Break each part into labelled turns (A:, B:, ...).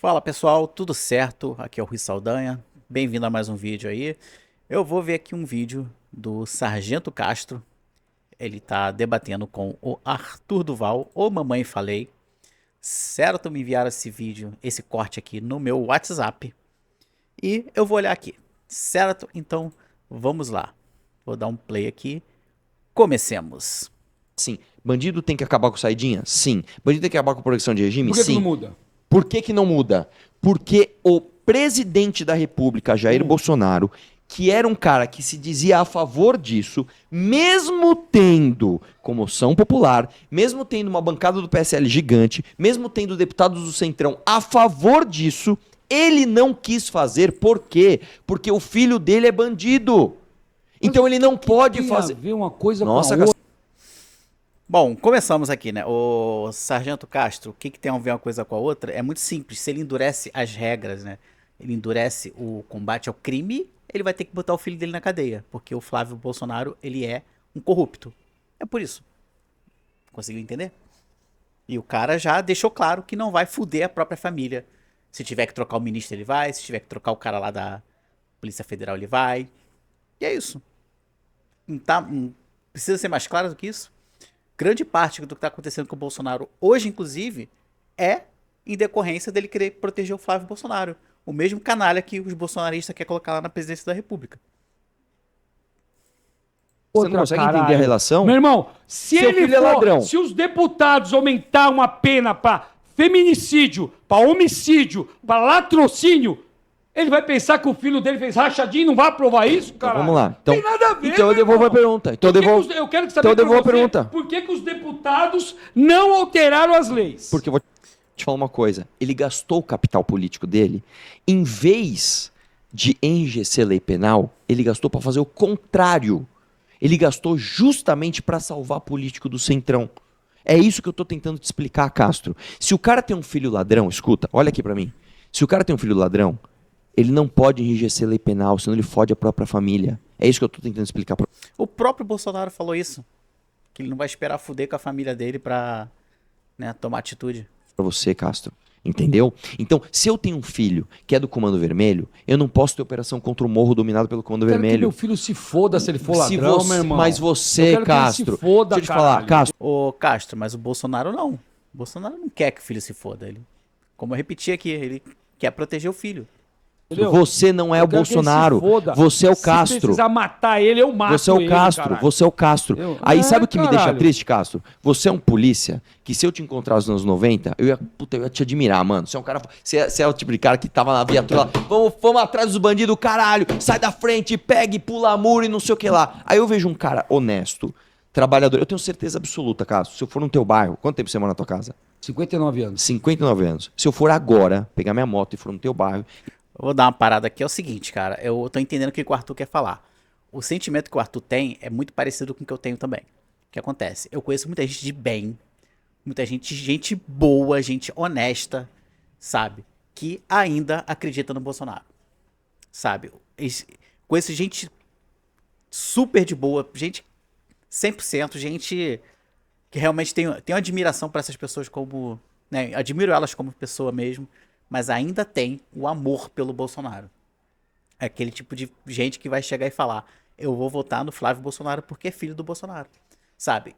A: Fala pessoal, tudo certo? Aqui é o Rui Saldanha, bem-vindo a mais um vídeo aí. Eu vou ver aqui um vídeo do Sargento Castro, ele tá debatendo com o Arthur Duval, ou Mamãe Falei. Certo, me enviaram esse vídeo, esse corte aqui no meu WhatsApp e eu vou olhar aqui, certo? Então vamos lá, vou dar um play aqui, comecemos.
B: Sim. Bandido tem que acabar com saidinha? Sim. Bandido tem que acabar com proteção de regime?
C: Por que não
B: Sim.
C: muda?
B: Por que que não muda? Porque o presidente da República, Jair Bolsonaro, que era um cara que se dizia a favor disso, mesmo tendo comoção popular, mesmo tendo uma bancada do PSL gigante, mesmo tendo deputados do Centrão a favor disso, ele não quis fazer. Por quê? Porque o filho dele é bandido. Então ele não pode fazer.
C: Ver uma coisa
B: Nossa,
C: com a outra.
A: Bom, começamos aqui, né? O Sargento Castro, o que que tem a ver uma coisa com a outra? É muito simples. Se ele endurece as regras, né? Ele endurece o combate ao crime, ele vai ter que botar o filho dele na cadeia, porque o Flávio Bolsonaro, ele é um corrupto. É por isso. Conseguiu entender? E o cara já deixou claro que não vai fuder a própria família. Se tiver que trocar o ministro, ele vai. Se tiver que trocar o cara lá da Polícia Federal, ele vai. E é isso. Não tá, não precisa ser mais claro do que isso? Grande parte do que está acontecendo com o Bolsonaro hoje, inclusive, é em decorrência dele querer proteger o Flávio Bolsonaro. O mesmo canalha que os bolsonaristas querem colocar lá na presidência da República.
B: Você não consegue entender a
C: Caralho.
B: relação?
C: Meu irmão, se
B: Seu
C: ele
B: filho é
C: for,
B: ladrão.
C: se os deputados aumentar uma pena para feminicídio, para homicídio, para latrocínio, ele vai pensar que o filho dele fez rachadinho e não vai aprovar isso,
B: Então,
C: cara?
B: vamos lá. Então,
C: Tem nada a ver,
B: então eu
C: meu
B: devolvo a
C: irmão.
B: pergunta. Então eu
C: Por que
B: devolvo.
C: que eu quero saber
B: então eu devolvo a
C: por você,
B: pergunta.
C: por que que os deputados não alteraram as leis?
B: Porque eu vou te falar uma coisa. Ele gastou o capital político dele, em vez de enrijecer a lei penal, ele gastou para fazer o contrário. Ele gastou justamente para salvar político do Centrão. É isso que eu tô tentando te explicar, Castro. Se o cara tem um filho ladrão, escuta, olha aqui para mim. Se o cara tem um filho ladrão, ele não pode enrijecer a lei penal, senão ele fode a própria família. É isso que eu tô tentando explicar pra
A: O próprio Bolsonaro falou isso. Que ele não vai esperar fuder com a família dele pra, né, tomar atitude.
B: você, Castro. Entendeu? Então, se eu tenho um filho que é do Comando Vermelho, eu não posso ter operação contra o morro dominado pelo Comando
C: Eu quero que
B: Vermelho.
C: meu filho se foda se ele for
B: Se
C: ladrão,
B: você-
C: meu irmão.
B: Mas
C: Eu
B: você,
C: quero que ele
B: Castro,
C: se foda,
B: deixa eu te falar,
C: caralho.
B: Castro,
A: Ô, Castro, mas o Bolsonaro não. O Bolsonaro não quer que o filho se foda. Ele, como eu repeti aqui, ele quer proteger o filho.
C: Entendeu?
B: você não é
C: Eu
B: o
C: quero que ele se
B: Bolsonaro,
C: foda.
B: você é o
C: Se
B: Castro.
C: precisar matar ele, eu mato
B: Você é o
C: ele,
B: Castro,
C: caralho.
B: você é o Castro.
C: Eu-
B: Aí
C: É,
B: sabe o que me deixa
C: caralho.
B: triste, Castro? Você é um polícia que se eu te encontrasse nos anos 90, eu ia te admirar, mano. Você é um cara, você é o tipo de cara que tava na viatura lá, vamos atrás dos bandidos, caralho, sai da frente, pega e pula muro e não sei o que lá. Aí eu vejo um cara honesto, trabalhador, eu tenho certeza absoluta, Castro, se eu for no teu bairro, quanto tempo você mora na tua casa?
C: 59 anos.
B: 59 anos. Se eu for agora, pegar minha moto e for no teu bairro,
A: Eu vou dar uma parada aqui, é o seguinte, cara. Eu tô entendendo o que o Arthur quer falar. O sentimento que o Arthur tem é muito parecido com o que eu tenho também. O que acontece? Eu conheço muita gente de bem, muita gente boa, gente honesta, sabe? Que ainda acredita no Bolsonaro. Sabe? Conheço gente super de boa, gente 100%, gente que realmente tenho admiração para essas pessoas como, né, admiro elas como pessoa mesmo, mas ainda tem o amor pelo Bolsonaro. É aquele tipo de gente que vai chegar e falar: eu vou votar no Flávio Bolsonaro porque é filho do Bolsonaro, sabe?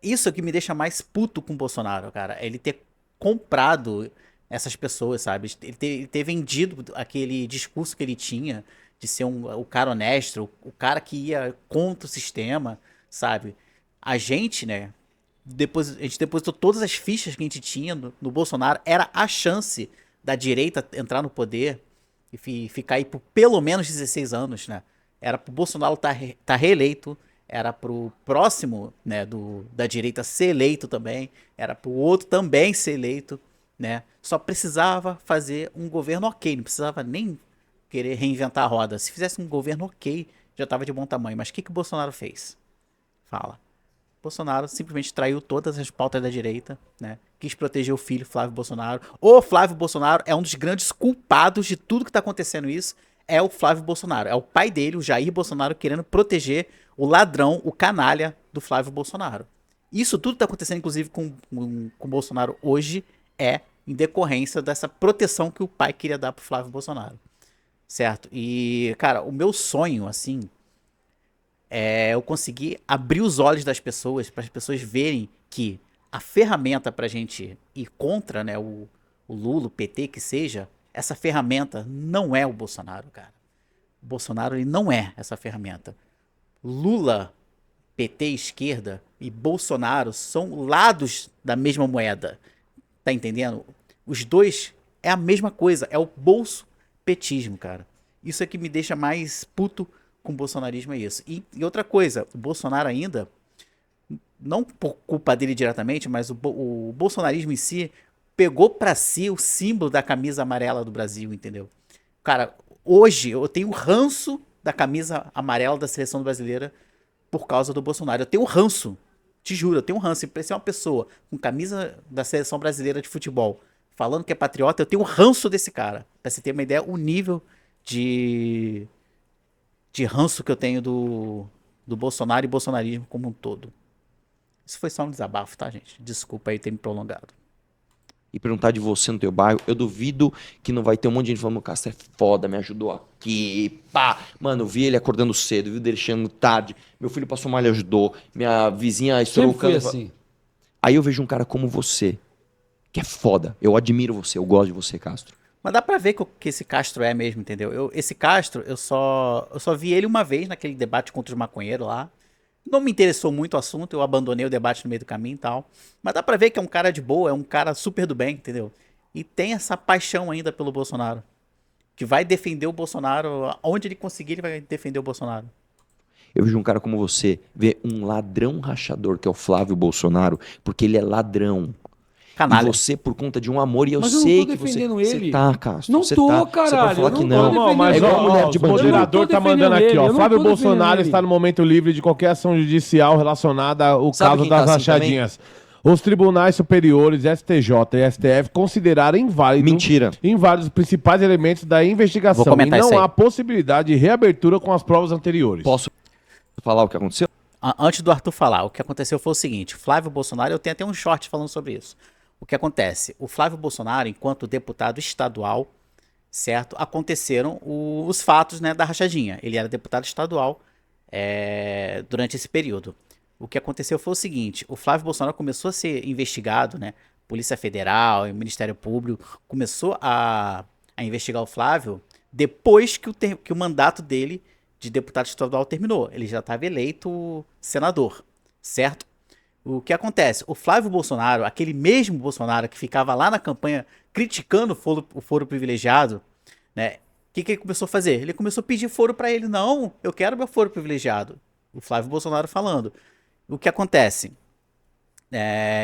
A: Isso é que me deixa mais puto com o Bolsonaro, cara, é ele ter comprado essas pessoas, sabe? Ele ter vendido aquele discurso que ele tinha de ser o cara honesto, o cara que ia contra o sistema, sabe? A gente, né, a gente depositou todas as fichas que a gente tinha no Bolsonaro, era a chance da direita entrar no poder e ficar aí por pelo menos 16 anos, né? Era pro Bolsonaro tá reeleito, era pro próximo, né, da direita ser eleito também, era pro outro também ser eleito, né? Só precisava fazer um governo ok, não precisava nem querer reinventar a roda. Se fizesse um governo ok, já tava de bom tamanho. Mas o que o Bolsonaro fez? Fala. Bolsonaro simplesmente traiu todas as pautas da direita, né? Quis proteger o filho, Flávio Bolsonaro. O Flávio Bolsonaro é um dos grandes culpados de tudo que tá acontecendo isso. É o Flávio Bolsonaro. É o pai dele, o Jair Bolsonaro, querendo proteger o ladrão, o canalha do Flávio Bolsonaro. Isso tudo tá acontecendo, inclusive, com o Bolsonaro hoje, é em decorrência dessa proteção que o pai queria dar pro Flávio Bolsonaro, certo? E, cara, o meu sonho, assim, é eu conseguir abrir os olhos das pessoas, para as pessoas verem que a ferramenta pra gente ir contra, né, o Lula, o PT, que seja, essa ferramenta não é o Bolsonaro, cara. O Bolsonaro, ele não é essa ferramenta. Lula, PT, esquerda e Bolsonaro são lados da mesma moeda. Tá entendendo? Os dois é a mesma coisa, é o bolso-petismo, cara. Isso é que me deixa mais puto com o bolsonarismo, é isso. E outra coisa, o Bolsonaro ainda, não por culpa dele diretamente, mas o bolsonarismo em si pegou pra si o símbolo da camisa amarela do Brasil, entendeu? Cara, hoje eu tenho ranço da camisa amarela da seleção brasileira por causa do Bolsonaro. Eu tenho ranço, te juro, eu tenho ranço. Se ser uma pessoa com camisa da seleção brasileira de futebol falando que é patriota, eu tenho ranço desse cara. Pra você ter uma ideia, o nível de ranço que eu tenho do Bolsonaro e bolsonarismo como um todo. Isso foi só um desabafo, tá, gente? Desculpa aí ter me prolongado.
B: E perguntar de você no teu bairro, eu duvido que não vai ter um monte de gente falando, o Castro é foda, me ajudou aqui, pá. Mano, eu vi ele acordando cedo, vi ele chegando tarde, meu filho passou mal, ele ajudou, minha vizinha estourou o
C: Sempre foi
B: cano.
C: assim.
B: Aí eu vejo um cara como você, que é foda. Eu admiro você, eu gosto de você, Castro.
A: Mas dá pra ver que esse Castro é mesmo, entendeu? Esse Castro, eu só vi ele uma vez naquele debate contra os maconheiros lá. Não me interessou muito o assunto, eu abandonei o debate no meio do caminho e tal. Mas dá pra ver que é um cara de boa, é um cara super do bem, entendeu? E tem essa paixão ainda pelo Bolsonaro. Que vai defender o Bolsonaro, onde ele conseguir, ele vai defender o Bolsonaro.
B: Eu vejo um cara como você, ver um ladrão rachador, que é o Flávio Bolsonaro, porque ele é ladrão.
A: Canalha.
B: E você, por conta de um amor, e eu
C: Mas eu não
B: sei
C: tô
B: que você...
C: defendendo
B: Você
C: ele.
B: tá, Castro.
C: Não
B: você
C: tô,
B: tá. Você
C: caralho,
B: pode falar
C: eu
B: que
C: não tô
B: não.
C: defendendo
D: Mas
B: É igual
C: ele.
B: mulher de
D: o
B: bandido.
D: moderador tá
C: defendendo
D: mandando aqui,
C: ele,
D: ó.
C: eu não
D: Flávio
C: tô
D: Bolsonaro
C: defendendo
D: está
C: ele.
D: no momento livre de qualquer ação judicial relacionada ao
B: Sabe
D: caso
B: quem
D: das
B: tá assim
D: rachadinhas. Os tribunais superiores, STJ e STF, consideraram inválido
B: Mentira.
D: inválidos os principais elementos da investigação
A: Vou
D: e
A: comentar isso
D: não
A: aí.
D: há possibilidade de reabertura com as provas anteriores.
B: Posso falar o que aconteceu?
A: Antes do Arthur falar, o que aconteceu foi o seguinte: Flávio Bolsonaro, eu tenho até um short falando sobre isso. O que acontece? O Flávio Bolsonaro, enquanto deputado estadual, certo? Aconteceram os fatos, né, da rachadinha. Ele era deputado estadual durante esse período. O que aconteceu foi o seguinte: o Flávio Bolsonaro começou a ser investigado, né? Polícia Federal e o Ministério Público começou a investigar o Flávio depois que o mandato dele de deputado estadual terminou. Ele já estava eleito senador, certo? O que acontece? O Flávio Bolsonaro, aquele mesmo Bolsonaro que ficava lá na campanha criticando o foro privilegiado, né? O que ele começou a fazer? Ele começou a pedir foro para ele. Não, eu quero meu foro privilegiado. O Flávio Bolsonaro falando. O que acontece?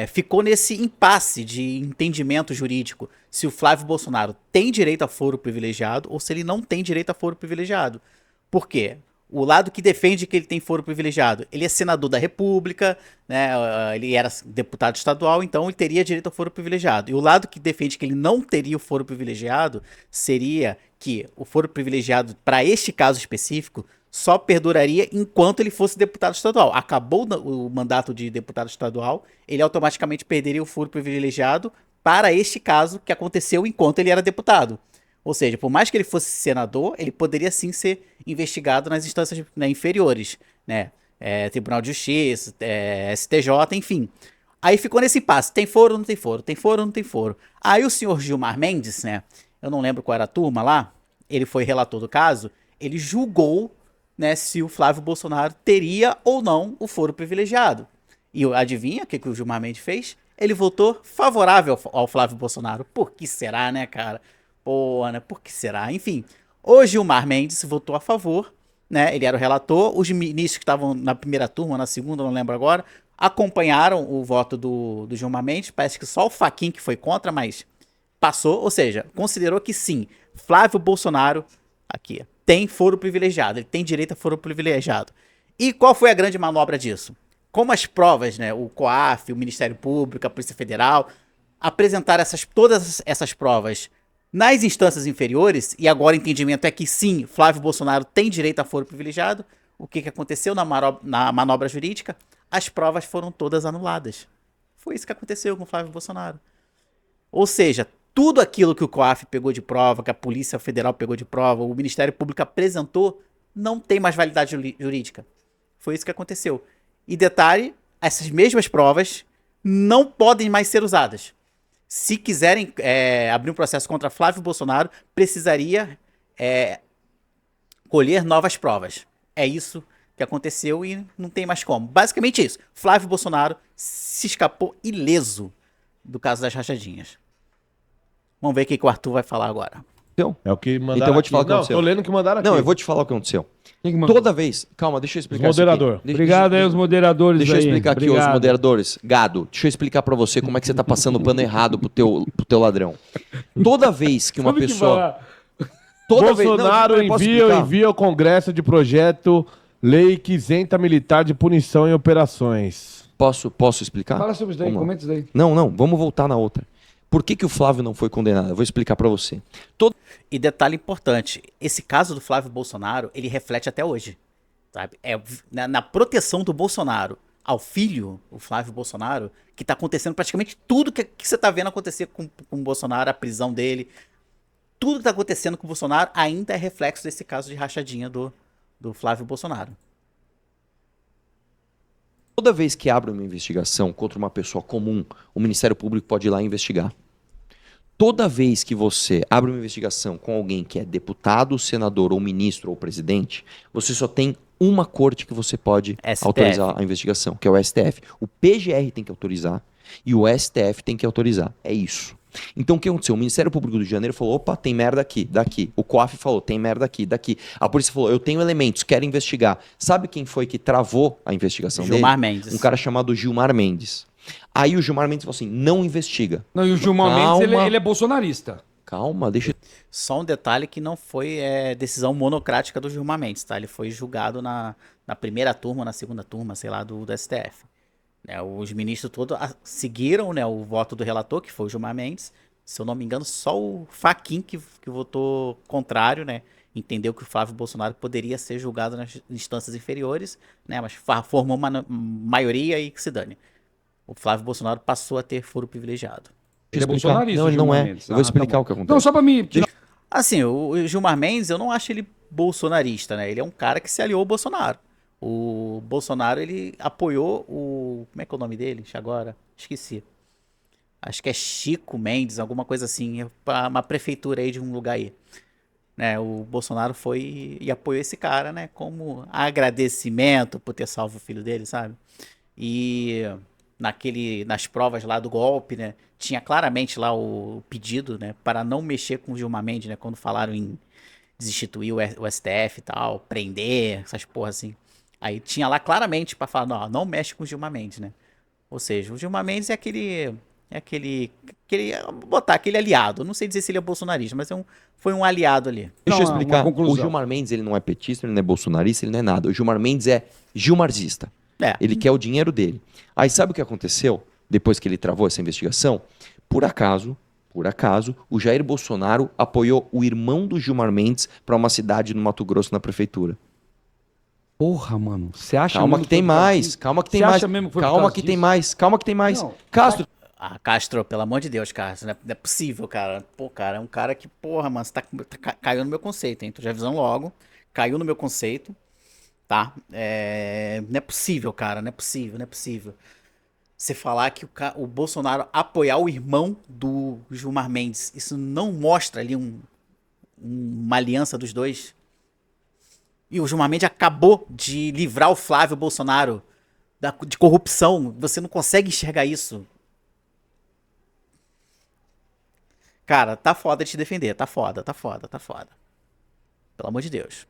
A: Ficou nesse impasse de entendimento jurídico se o Flávio Bolsonaro tem direito a foro privilegiado ou se ele não tem direito a foro privilegiado. Por quê? O lado que defende que ele tem foro privilegiado, ele é senador da República, né? Ele era deputado estadual, então ele teria direito ao foro privilegiado. E o lado que defende que ele não teria o foro privilegiado seria que o foro privilegiado, para este caso específico, só perduraria enquanto ele fosse deputado estadual. Acabou o mandato de deputado estadual, ele automaticamente perderia o foro privilegiado para este caso que aconteceu enquanto ele era deputado. Ou seja, por mais que ele fosse senador, ele poderia sim ser investigado nas instâncias, né, inferiores, né? Tribunal de Justiça, STJ, enfim. Aí ficou nesse impasse, tem foro ou não tem foro? Tem foro ou não tem foro? Aí o senhor Gilmar Mendes, né? Eu não lembro qual era a turma lá, ele foi relator do caso, ele julgou, né, se o Flávio Bolsonaro teria ou não o foro privilegiado. E adivinha o que o Gilmar Mendes fez? Ele votou favorável ao Flávio Bolsonaro. Por que será, né, cara? Pô, né? Por que será? Enfim, o Gilmar Mendes votou a favor, né? Ele era o relator. Os ministros que estavam na primeira turma, na segunda, não lembro agora, acompanharam o voto do Gilmar Mendes. Parece que só o Fachin que foi contra, mas passou. Ou seja, considerou que sim, Flávio Bolsonaro, aqui, tem foro privilegiado. Ele tem direito a foro privilegiado. E qual foi a grande manobra disso? Como as provas, né? O COAF, o Ministério Público, a Polícia Federal, apresentaram todas essas provas nas instâncias inferiores, e agora o entendimento é que sim, Flávio Bolsonaro tem direito a foro privilegiado. O que aconteceu na manobra jurídica? As provas foram todas anuladas. Foi isso que aconteceu com Flávio Bolsonaro. Ou seja, tudo aquilo que o COAF pegou de prova, que a Polícia Federal pegou de prova, o Ministério Público apresentou, não tem mais validade jurídica. Foi isso que aconteceu. E detalhe, essas mesmas provas não podem mais ser usadas. Se quiserem abrir um processo contra Flávio Bolsonaro, precisaria colher novas provas. É isso que aconteceu e não tem mais como. Basicamente isso. Flávio Bolsonaro se escapou ileso do caso das rachadinhas. Vamos ver o que o Arthur vai falar agora.
D: É o que mandaram
B: Então eu vou te falar o que
D: Não,
B: aconteceu.
D: tô lendo o que mandaram aqui.
B: Não, eu vou te falar o que aconteceu.
C: Quem que mandou?
B: Toda vez... Calma, deixa eu explicar isso aqui.
D: Moderador.
C: Obrigado aí, os moderadores.
B: Deixa eu
C: aí.
B: explicar aqui,
C: Obrigado.
B: os moderadores. Gado, deixa eu explicar pra você como é que você tá passando o pano errado pro teu ladrão. Toda vez que uma
C: Sabe que
B: pessoa...
C: fala-
B: Toda vez...
D: Bolsonaro
B: Não, eu posso
D: envia
B: explicar?
D: ao Congresso de projeto lei que isenta militar de punição em operações.
B: Posso explicar?
C: Fala sobre isso daí,
B: Vamos lá.
C: comenta isso daí.
B: Não, vamos voltar na outra. Por que o Flávio não foi condenado? Eu vou explicar pra você.
A: E detalhe importante, esse caso do Flávio Bolsonaro, ele reflete até hoje. Sabe? Na proteção do Bolsonaro ao filho, o Flávio Bolsonaro, que tá acontecendo praticamente tudo que você tá vendo acontecer com o Bolsonaro, a prisão dele. Tudo que tá acontecendo com o Bolsonaro ainda é reflexo desse caso de rachadinha do Flávio Bolsonaro.
B: Toda vez que abre uma investigação contra uma pessoa comum, o Ministério Público pode ir lá e investigar. Toda vez que você abre uma investigação com alguém que é deputado, senador, ou ministro, ou presidente, você só tem uma corte que você pode
A: STF.
B: autorizar a investigação, que é o STF. O PGR tem que autorizar e o STF tem que autorizar. É isso. Então o que aconteceu? O Ministério Público do Rio de Janeiro falou, opa, tem merda aqui, daqui. O COAF falou, tem merda aqui, daqui. A polícia falou, eu tenho elementos, quero investigar. Sabe quem foi que travou a investigação
A: Gilmar
B: dele?
A: Mendes.
B: Um cara chamado Gilmar Mendes. Aí o Gilmar Mendes falou assim, não investiga.
C: Não, e o Gilmar
B: Calma.
C: Mendes, ele é bolsonarista.
B: Calma, deixa...
A: Só um detalhe que não foi decisão monocrática do Gilmar Mendes, tá? Ele foi julgado na primeira turma, na segunda turma, sei lá, do STF. Os ministros todos seguiram, né, o voto do relator, que foi o Gilmar Mendes. Se eu não me engano, só o Fachin que votou contrário, né? Entendeu que o Flávio Bolsonaro poderia ser julgado nas instâncias inferiores, né? Mas formou uma maioria e que se dane. O Flávio Bolsonaro passou a ter foro privilegiado.
C: Ele é
B: explicar.
C: bolsonarista,
B: Não, ele
C: o
B: não
C: Gilmar
B: é.
C: Mendes.
B: Eu vou explicar
C: tá bom.
B: o que acontece.
C: Não, só pra mim...
A: Assim, o Gilmar Mendes, eu não acho ele bolsonarista, né? Ele é um cara que se aliou ao Bolsonaro. O Bolsonaro, ele apoiou o... Como é que é o nome dele? Agora? Esqueci. Acho que é Chico Mendes, alguma coisa assim. Uma prefeitura aí de um lugar aí. Né, o Bolsonaro foi e apoiou esse cara, né? Como agradecimento por ter salvo o filho dele, sabe? E nas provas lá do golpe, né? Tinha claramente lá o pedido, né? Para não mexer com o Gilmar Mendes, né? Quando falaram em destituir o STF e tal, prender, essas porra assim. Aí tinha lá claramente para falar, não mexe com o Gilmar Mendes, né? Ou seja, o Gilmar Mendes é aquele botar aquele aliado. Não sei dizer se ele é bolsonarista, mas foi um aliado ali.
B: Deixa eu
C: Não,
B: explicar.
C: uma conclusão.
B: O Gilmar Mendes, ele não é petista, ele não é bolsonarista, ele não é nada. O Gilmar Mendes é gilmarzista.
A: É.
B: Ele quer o dinheiro dele. Aí sabe o que aconteceu? Depois que ele travou essa investigação? Por acaso, o Jair Bolsonaro apoiou o irmão do Gilmar Mendes para uma cidade no Mato Grosso na prefeitura.
C: Porra, mano. Você acha
B: Calma
C: mesmo
B: que tem
C: foi por causa
B: mais,
C: disso?
B: calma que tem
C: Você
B: mais.
C: acha mesmo que foi por
B: Calma
C: causa
B: que tem
C: disso?
B: mais, calma que tem mais.
C: Não.
B: Castro,
A: Castro, pelo amor de Deus, Castro, não é possível, cara. Pô, cara, é um cara que, porra, mano, você caiu no meu conceito, hein? Tô já avisando logo. Caiu no meu conceito, tá? Não é possível, cara, não é possível. Você falar que o Bolsonaro apoiar o irmão do Gilmar Mendes, isso não mostra ali uma aliança dos dois? E o Gilmar Mendes acabou de livrar o Flávio Bolsonaro de corrupção. Você não consegue enxergar isso. Cara, tá foda de te defender. Tá foda. Pelo amor de Deus.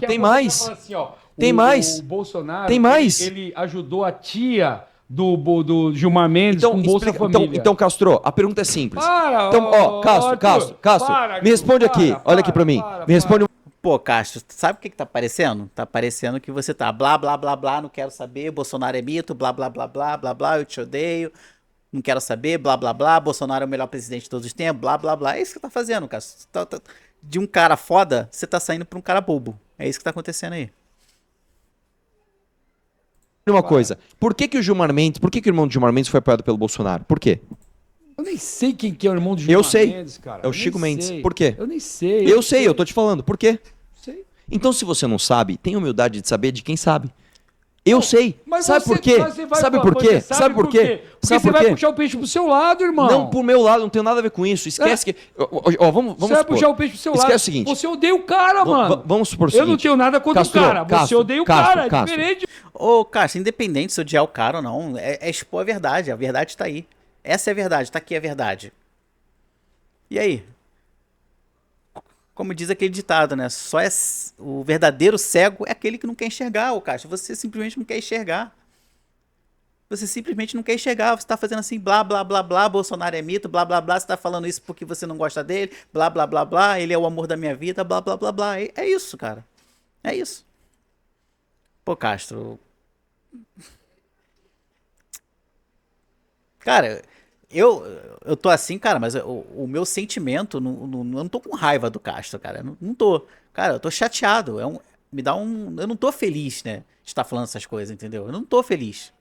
B: tem mais.
C: Fala assim, ó,
B: Tem mais.
C: O Bolsonaro,
B: Tem mais.
C: Ele ajudou a tia do Gilmar Mendes com Bolsa
B: explica-
C: Família.
B: então, Castro, a pergunta é simples.
C: Para,
B: Então, ó, Castro,
C: para,
B: me responde aqui.
C: para,
B: Olha aqui pra mim.
C: para,
B: Me responde.
A: Pô, Castro, sabe o que tá parecendo? Tá parecendo que você tá blá, blá, blá, blá, não quero saber, Bolsonaro é mito, blá, blá, blá, blá, blá, blá, eu te odeio, não quero saber, blá, blá, blá, Bolsonaro é o melhor presidente de todos os tempos, blá, blá, blá. É isso que tá fazendo, Castro. De um cara foda, você tá saindo pra um cara bobo. É isso que tá acontecendo aí.
B: Uma coisa. Por que o irmão do Gilmar Mendes foi apoiado pelo Bolsonaro? Por quê?
C: Eu nem sei quem que é o irmão do Gilmar
B: Eu sei.
C: Mendes, cara.
B: É o
C: Eu nem
B: Chico Mendes.
C: sei.
B: Por quê?
C: Eu nem sei.
B: Eu sei, eu tô te falando. Por quê?
C: sei.
B: Então, se você não sabe, tenha humildade de saber de quem sabe. Eu sei.
C: Mas
B: Sabe
C: você-
B: por quê?
C: mas você vai-
B: Sabe por quê?
C: você
B: Sabe por quê?
C: Porque
B: Sabe
C: você
B: por
C: vai
B: quê?
C: puxar o peixe pro seu lado, irmão.
B: Não, pro meu lado, não tem nada a ver com isso. Esquece que. Ó, vamos
C: Você vai
B: supor.
C: puxar o peixe pro seu
B: Esquece
C: lado.
B: o seguinte.
C: Você odeia o cara, mano.
B: Vamos supor o
C: Eu
B: seguinte.
C: não tenho nada contra
B: Castro,
C: o cara. Você
B: Castro,
C: odeia o
B: Castro,
C: cara. É
B: Castro.
C: diferente.
A: Ô, Cássio, independente se odiar o cara ou não, é expor a verdade tá aí. Essa é a verdade, tá aqui a verdade. E aí? Como diz aquele ditado, né? Só é o verdadeiro cego é aquele que não quer enxergar, ô Cássio. Você simplesmente não quer enxergar. Você simplesmente não quer enxergar. Você tá fazendo assim, blá, blá, blá, blá, Bolsonaro é mito, blá, blá, blá. Você tá falando isso porque você não gosta dele, blá, blá, blá, blá. Ele é o amor da minha vida, blá, blá, blá, blá. É isso, cara. É isso. Pô, Castro. Cara, eu tô assim, cara, mas o meu sentimento, eu não tô com raiva do Castro, cara. Não tô. Cara, eu tô chateado. Me dá um. Eu não tô feliz, né? De estar falando essas coisas, entendeu? Eu não tô feliz.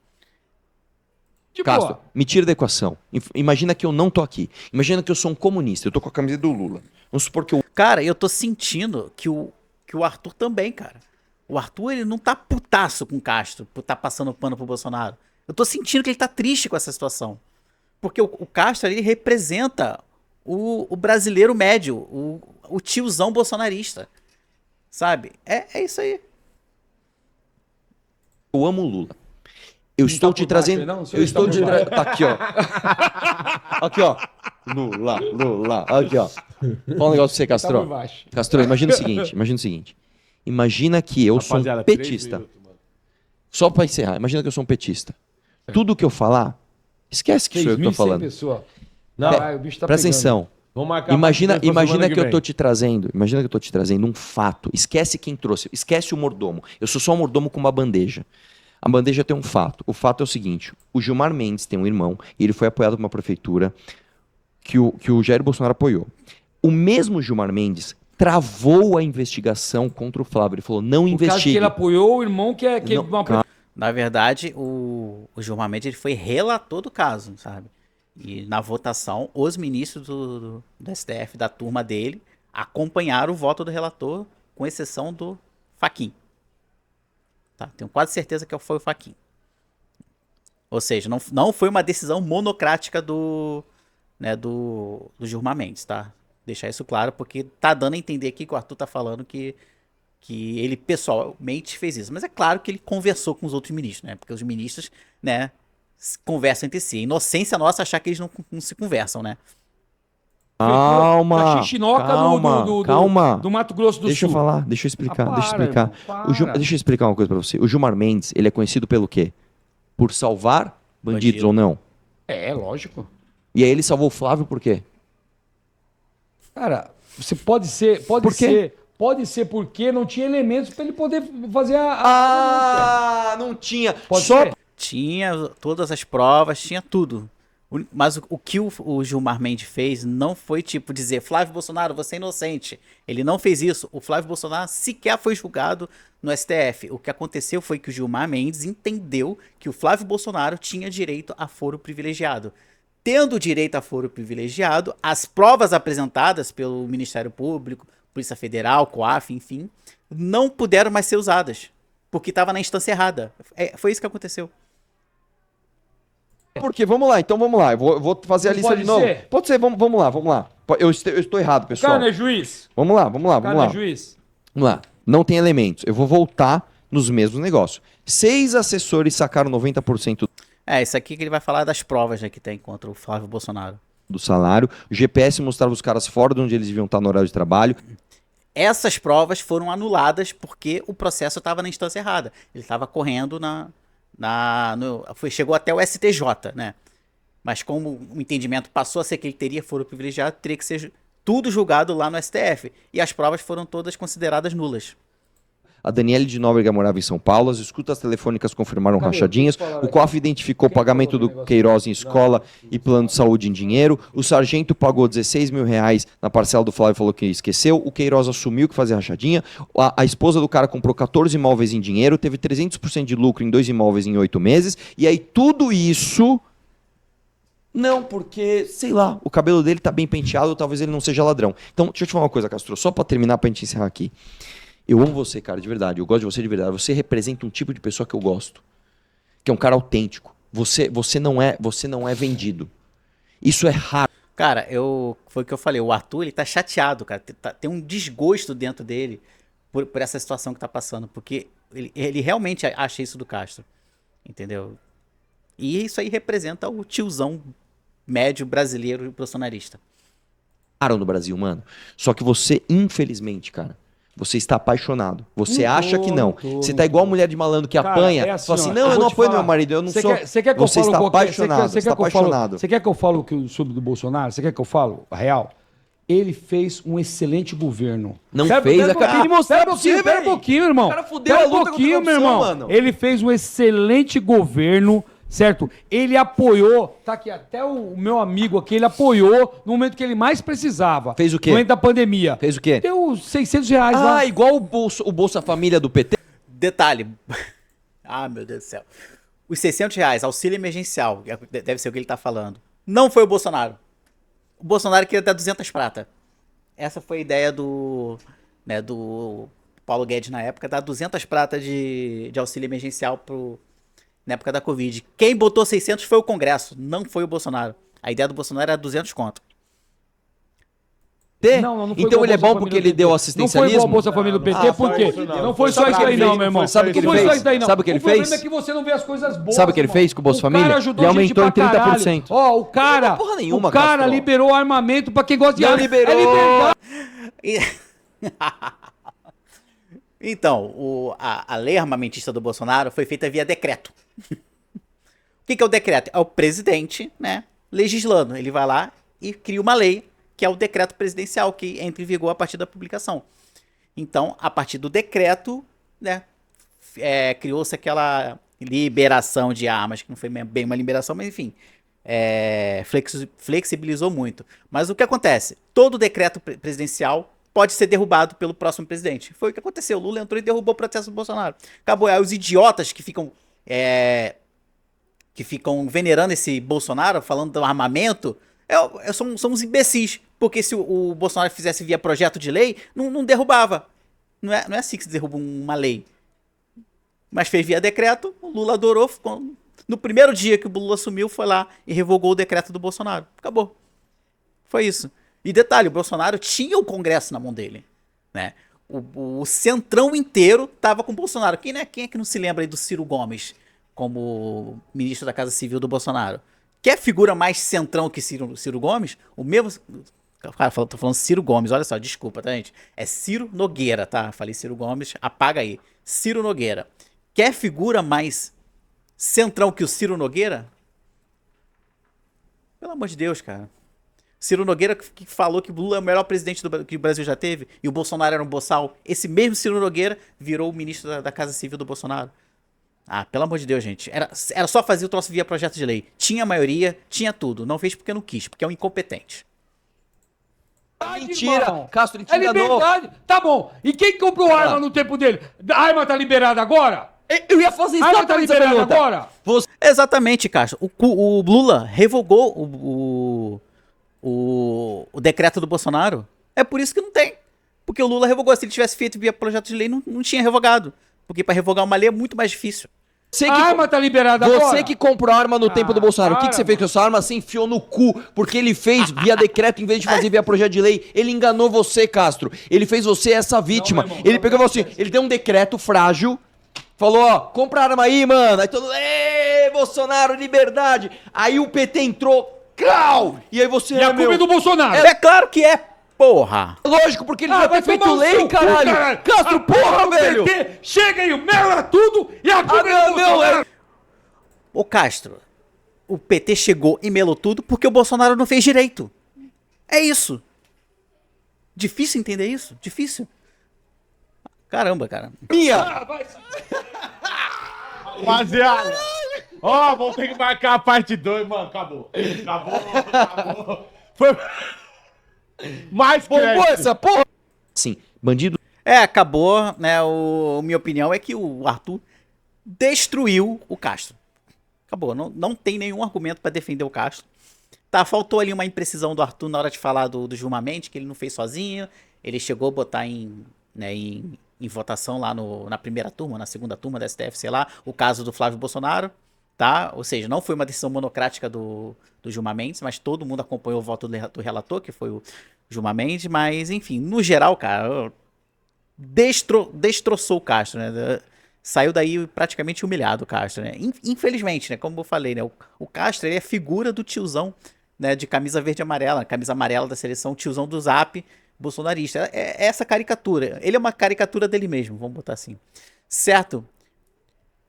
C: De
B: Castro,
C: boa.
B: me tira da equação. Imagina que eu não tô aqui. Imagina que eu sou um comunista. Eu tô com a camisa do Lula. Vamos supor que eu.
A: Cara, eu tô sentindo que o Arthur também, cara. O Arthur, ele não tá putaço com o Castro por tá passando pano pro Bolsonaro. Eu tô sentindo que ele tá triste com essa situação. Porque o Castro, ele representa o brasileiro médio, o tiozão bolsonarista. Sabe? É isso aí.
B: Eu amo o Lula. Eu
C: Não
B: estou
C: tá
B: te
C: por
B: trazendo.
C: baixo, não? Você
B: Eu estou
C: tá
B: te
C: por
B: trazendo. Tá aqui, ó. Aqui, ó. Lula. Aqui, ó. Fala um negócio pra você,
C: Tá
B: Castro.
C: por baixo.
B: Castro, imagina o seguinte. Imagina que eu sou um
D: Rapaziada, 3
B: petista.
D: minutos, mano.
B: Só pra encerrar, imagina que eu sou um petista. Tudo que eu falar, esquece que sou eu que tô
C: 3.100
B: falando.
C: pessoas.
D: Não,
C: Caralho, o bicho tá
B: Presta
C: pegando.
B: atenção.
D: vamos marcar
B: Imagina
D: pra semana
B: que eu
D: vem.
B: tô te trazendo. Imagina que eu tô te trazendo um fato. Esquece quem trouxe. Esquece o mordomo. Eu sou só um mordomo com uma bandeja. A bandeja tem um fato. O fato é o seguinte: o Gilmar Mendes tem um irmão e ele foi apoiado por uma prefeitura que o Jair Bolsonaro apoiou. O mesmo Gilmar Mendes travou a investigação contra o Flávio. Ele falou: não
C: Por causa que
B: investigue.
C: ele apoiou o irmão que é
B: Não,
C: uma...
B: calma.
A: Na verdade, o Gilmar Mendes, ele foi relator do caso, sabe? E na votação, os ministros do STF, da turma dele, acompanharam o voto do relator, com exceção do Fachin. Tá? Tenho quase certeza que foi o Fachin. Ou seja, não foi uma decisão monocrática do Gilmar Mendes, tá? Deixar isso claro, porque tá dando a entender aqui que o Arthur tá falando que ele pessoalmente fez isso. Mas é claro que ele conversou com os outros ministros, né? Porque os ministros, né, conversam entre si. É inocência nossa achar que eles não se conversam, né?
B: Calma.
C: Da Xixinoca
B: Calma.
C: do Mato Grosso do
B: Deixa eu
C: Sul.
B: falar, deixa eu explicar.
C: Ah,
B: deixa eu
C: para,
B: explicar.
C: irmão, para.
B: Deixa eu explicar uma coisa pra você. O Gilmar Mendes, ele é conhecido pelo quê? Por salvar bandidos
A: Bandido.
B: ou não?
C: É, lógico.
B: E aí ele salvou o Flávio por quê?
C: Cara, você pode ser...
B: Por quê?
C: Pode ser porque não tinha elementos pra ele poder fazer a
B: não tinha.
C: Pode
B: Só
C: ser?
A: Tinha todas as provas, tinha tudo. Mas o que o Gilmar Mendes fez não foi tipo dizer: Flávio Bolsonaro, você é inocente. Ele não fez isso. O Flávio Bolsonaro sequer foi julgado no STF. O que aconteceu foi que o Gilmar Mendes entendeu que o Flávio Bolsonaro tinha direito a foro privilegiado. Tendo direito a foro privilegiado, as provas apresentadas pelo Ministério Público, Polícia Federal, COAF, enfim, não puderam mais ser usadas, porque estava na instância errada. Foi isso que aconteceu.
B: porque, vamos lá, então vamos lá. Eu vou fazer a
C: Não
B: lista
C: pode
B: de novo.
C: ser?
B: Pode ser, vamos lá. Eu estou errado,
C: O
B: pessoal.
C: cara não é juiz.
B: Vamos lá.
C: O cara não é juiz.
B: Vamos lá. Não tem elementos. Eu vou voltar nos mesmos negócios. 6 assessores sacaram 90%
A: Isso aqui que ele vai falar das provas, né, que tem contra o Flávio Bolsonaro.
B: do salário. O GPS mostrava os caras fora de onde eles deviam estar no horário de trabalho.
A: Essas provas foram anuladas porque o processo estava na instância errada. Ele estava correndo chegou até o STJ, né? Mas como o entendimento passou a ser que ele teria foro privilegiado, teria que ser tudo julgado lá no STF. E as provas foram todas consideradas nulas.
B: A Daniele de Nóbrega morava em São Paulo, as escutas telefônicas confirmaram
C: Cadê?
B: rachadinhas,
C: Deixa eu falar
B: o
C: aqui.
B: COAF identificou o
C: Quem
B: pagamento
C: falou do
B: do
C: negócio?
B: Queiroz em escola e plano de saúde em dinheiro, o sargento pagou 16 mil reais na parcela do Flávio e falou que esqueceu, o Queiroz assumiu que fazia rachadinha, a esposa do cara comprou 14 imóveis em dinheiro, teve 300% de lucro em 2 imóveis em 8 meses, e aí tudo isso Não, porque, sei lá, o cabelo dele tá bem penteado, talvez ele não seja ladrão. Então, deixa eu te falar uma coisa, Castro, só pra terminar, pra gente encerrar aqui. Eu amo você, cara, de verdade. Eu gosto de você de verdade. Você representa um tipo de pessoa que eu gosto. Que é um cara autêntico. Você não é vendido. Isso é raro.
A: Cara, foi o que eu falei, o Arthur, ele tá chateado, cara. Tem um desgosto dentro dele por essa situação que tá passando, porque ele realmente acha isso do Castro, entendeu? E isso aí representa o tiozão médio brasileiro bolsonarista.
B: No Brasil, mano. Só que você, infelizmente, cara, você está apaixonado. Você acha que não. Você tá igual a mulher de malandro que
C: Cara,
B: apanha.
C: é assim,
B: Fala assim,
C: ó,
B: não,
C: eu
B: eu
C: vou
B: não
C: te
B: apoio
C: falar.
B: meu marido, eu não
C: Você
B: sou.
C: quer que eu
B: Você
C: falo
B: está
C: qualquer-
B: apaixonado.
C: Você
B: Você está
C: quer que eu falo?
B: apaixonado.
C: Você quer que eu falo sobre o Bolsonaro? Você quer que eu falo a real? Ele fez um excelente governo.
B: Não fez, acabei de mostrar
C: Pera
B: pra você,
C: Pera um
B: velho.
C: pouquinho, irmão.
B: O cara fudeu
C: Pera
B: a luta contra a
C: pouquinho, meu
B: corrupção,
C: irmão.
B: mano.
C: Ele fez um excelente governo, certo? Ele apoiou, tá aqui, até o meu amigo aqui, ele apoiou no momento que ele mais precisava.
B: Fez o quê?
C: No momento da pandemia.
B: Fez o quê?
C: Deu R$600 lá.
B: Ah, igual o Bolsa Família do PT?
A: Detalhe. Ah, meu Deus do céu. Os R$600, auxílio emergencial, deve ser o que ele tá falando. Não foi o Bolsonaro. O Bolsonaro queria dar 200 prata. Essa foi a ideia do Paulo Guedes na época, dar 200 prata de auxílio emergencial na época da Covid. Quem botou 600 foi o Congresso, não foi o Bolsonaro. A ideia do Bolsonaro era 200 conto.
C: Não foi
B: Então
C: igual
B: ele é
C: Bolsa
B: bom
C: Família
B: porque
C: do
B: ele
C: PT.
B: deu
C: Não foi
B: assistencialismo?
C: igual a Bolsa Família do PT, por quê? Não foi só isso aí não, meu irmão.
B: Sabe o que ele
C: Não foi
B: fez?
C: só isso aí não.
B: Sabe o que ele
C: problema
B: fez?
C: é que você não vê as coisas boas.
B: Sabe o que ele
C: irmão.
B: fez com o Bolsa
C: O cara
B: Família?
C: ajudou
B: Ele
C: gente
B: aumentou
C: pra
B: em 30%.
C: caralho. Ó, o cara,
B: Não é porra nenhuma,
C: o cara
B: Castro.
C: liberou armamento pra quem gosta de
B: Não
C: arma.
B: liberou.
C: É liberdade.
A: E- Então, a lei armamentista do Bolsonaro foi feita via decreto. O que é o decreto? É o presidente, né, legislando. Ele vai lá e cria uma lei, que é o decreto presidencial, que entra em vigor a partir da publicação. Então, a partir do decreto, né, criou-se aquela liberação de armas, que não foi bem uma liberação, mas enfim, flexibilizou muito. Mas o que acontece? Todo decreto presidencial pode ser derrubado pelo próximo presidente. Foi o que aconteceu. O Lula entrou e derrubou o processo do Bolsonaro. Acabou. Aí os idiotas que ficam venerando esse Bolsonaro, falando do armamento, são uns imbecis. Porque se o Bolsonaro fizesse via projeto de lei, não derrubava. Não é assim que se derruba uma lei. Mas fez via decreto, o Lula adorou. No primeiro dia que o Lula assumiu, foi lá e revogou o decreto do Bolsonaro. Acabou. Foi isso. E detalhe, o Bolsonaro tinha o Congresso na mão dele, né? O centrão inteiro tava com o Bolsonaro. Quem é que não se lembra aí do Ciro Gomes como ministro da Casa Civil do Bolsonaro? Quer figura mais centrão que Ciro Gomes? O mesmo... Cara, tô falando Ciro Gomes, olha só, desculpa, tá, gente? É Ciro Nogueira, tá? Falei Ciro Gomes, apaga aí. Ciro Nogueira. Quer figura mais centrão que o Ciro Nogueira? Pelo amor de Deus, cara. Ciro Nogueira que falou que o Lula é o melhor presidente que o Brasil já teve e o Bolsonaro era um boçal. Esse mesmo Ciro Nogueira virou o ministro da Casa Civil do Bolsonaro. Ah, pelo amor de Deus, gente. Era só fazer o troço via projeto de lei. Tinha maioria, tinha tudo. Não fez porque não quis, porque é um incompetente.
B: Mentira,
C: Irmão.
B: Castro, ele te
C: É
B: enganou.
C: liberdade. Tá bom. E quem comprou arma no tempo dele? A arma tá liberada agora?
B: Eu ia fazer
C: A arma tá
B: exatamente essa
C: liberada
B: pergunta.
C: agora?
A: Exatamente, Castro. O Lula revogou o decreto do Bolsonaro. É por isso que não tem. Porque o Lula revogou. Se ele tivesse feito via projeto de lei, não tinha revogado. Porque para revogar uma lei é muito mais difícil.
B: Você
C: A arma tá liberada agora?
B: Você que comprou a arma no tempo do Bolsonaro, o que você fez com essa arma? Você enfiou no cu, porque ele fez via decreto em vez de fazer via projeto de lei. Ele enganou você, Castro. Ele fez você essa vítima.
C: Não, meu irmão,
B: ele
C: não,
B: pegou você, ele deu um decreto frágil, falou, ó, compra a arma aí, mano. Aí todo mundo, ê, Bolsonaro, liberdade. Aí o PT entrou, crau! E aí você,
C: E a culpa é do Bolsonaro.
A: É claro que é, porra.
B: lógico, porque ele já
C: vai
B: tem feito
C: tomar o
B: lei,
C: seu cu,
B: caralho. Castro,
C: A porra
B: porra,
C: do
B: velho.
C: PT chega aí, mela tudo e a culpa é do Bolsonaro.
A: Ô Castro, o PT chegou e melou tudo porque o Bolsonaro não fez direito. É isso. Difícil entender isso? Difícil. Caramba, cara.
B: Minha.
D: Rapaziada. Ó, vamos ter que marcar a parte 2, mano. Acabou. Acabou. Foi... Mais
B: Bombou
D: crédito.
B: essa porra. Sim, bandido.
A: Acabou, né? Minha opinião é que o Arthur destruiu o Castro. Acabou. Não tem nenhum argumento pra defender o Castro. Tá, faltou ali uma imprecisão do Arthur na hora de falar do Gilmar Mendes, que ele não fez sozinho. Ele chegou a botar em votação lá na primeira turma, na segunda turma da STF, sei lá, o caso do Flávio Bolsonaro, tá? Ou seja, não foi uma decisão monocrática do Gilmar Mendes, mas todo mundo acompanhou o voto do relator, que foi o Gilmar Mendes, mas enfim, no geral, cara, destroçou o Castro, né? Saiu daí praticamente humilhado o Castro, né? Infelizmente, né? Como eu falei, né? O Castro, ele é figura do tiozão, né? De camisa verde e amarela, camisa amarela da seleção, tiozão do Zap, bolsonarista. É essa caricatura. Ele é uma caricatura dele mesmo, vamos botar assim. Certo?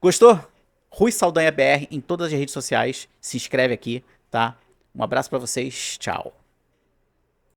A: Gostou? Rui Saldanha BR em todas as redes sociais. Se inscreve aqui, tá? Um abraço pra vocês. Tchau.